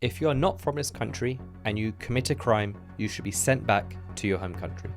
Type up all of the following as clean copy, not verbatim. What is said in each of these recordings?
If you are not from this country and you commit a crime, you should be sent back to your home country.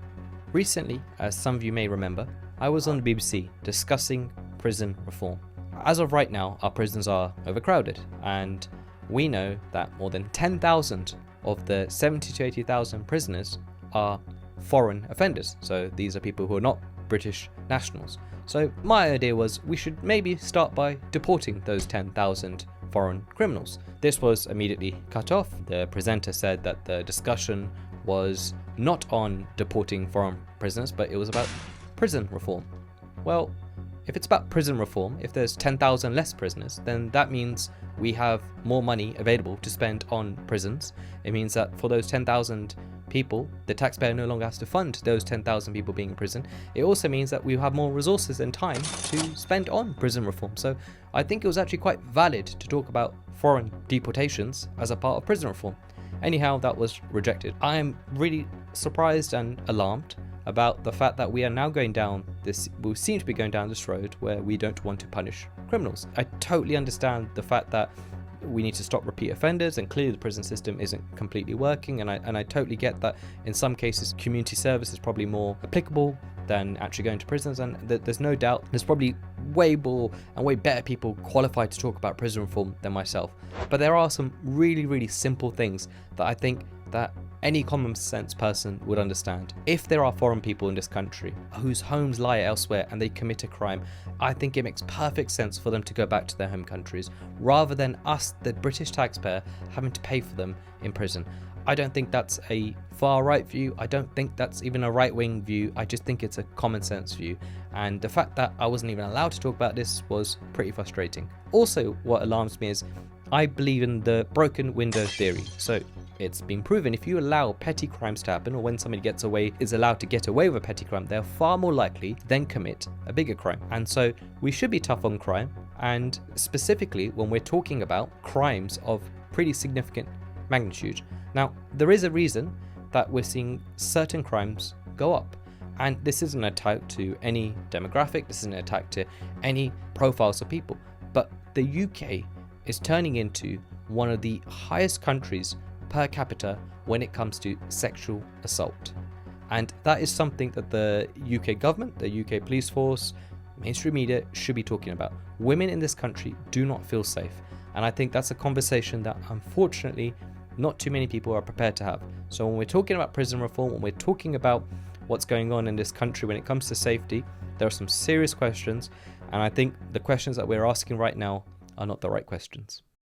Recently, as some of you may remember, I was on the BBC discussing prison reform. As of right now, our prisons are overcrowded, and we know that more than 10,000 of the 70 to 80,000 prisoners are foreign offenders. So these are people who are not British nationals. So my idea was we should maybe start by deporting those 10,000 foreign criminals. This was immediately cut off. The presenter said that the discussion was not on deporting foreign prisoners, but it was about prison reform. Well, if it's about prison reform, if there's 10,000 less prisoners, then that means we have more money available to spend on prisons. It means that for those 10,000 people, the taxpayer no longer has to fund those 10,000 people being in prison. It also means that we have more resources and time to spend on prison reform. So I think it was actually quite valid to talk about foreign deportations as a part of prison reform. Anyhow, that was rejected. I am really surprised and alarmed about the fact that we are now going down this, we seem to be going down this road where we don't want to punish criminals. I totally understand the fact that we need to stop repeat offenders, and clearly the prison system isn't completely working, and I totally get that in some cases community service is probably more applicable than actually going to prisons, and there's no doubt there's probably way more and way better people qualified to talk about prison reform than myself. But there are some really simple things that I think that any common sense person would understand. If there are foreign people in this country whose homes lie elsewhere and they commit a crime, I think it makes perfect sense for them to go back to their home countries rather than us, the British taxpayer, having to pay for them in prison. I don't think that's a far right view. I don't think that's even a right wing view. I just think it's a common sense view. And the fact that I wasn't even allowed to talk about this was pretty frustrating. Also, what alarms me is I believe in the broken window theory. So it's been proven if you allow petty crimes to happen, or when somebody is allowed to get away with a petty crime, they're far more likely to then commit a bigger crime. And so we should be tough on crime, and specifically when we're talking about crimes of pretty significant magnitude. Now, there is a reason that we're seeing certain crimes go up. And this isn't an attack to any demographic, this isn't an attack to any profiles of people. But the UK is turning into one of the highest countries per capita when it comes to sexual assault. And that is something that the UK government, the UK police force, mainstream media should be talking about. Women in this country do not feel safe. And I think that's a conversation that unfortunately not too many people are prepared to have. So when we're talking about prison reform, when we're talking about what's going on in this country when it comes to safety, there are some serious questions. And I think the questions that we're asking right now are not the right questions.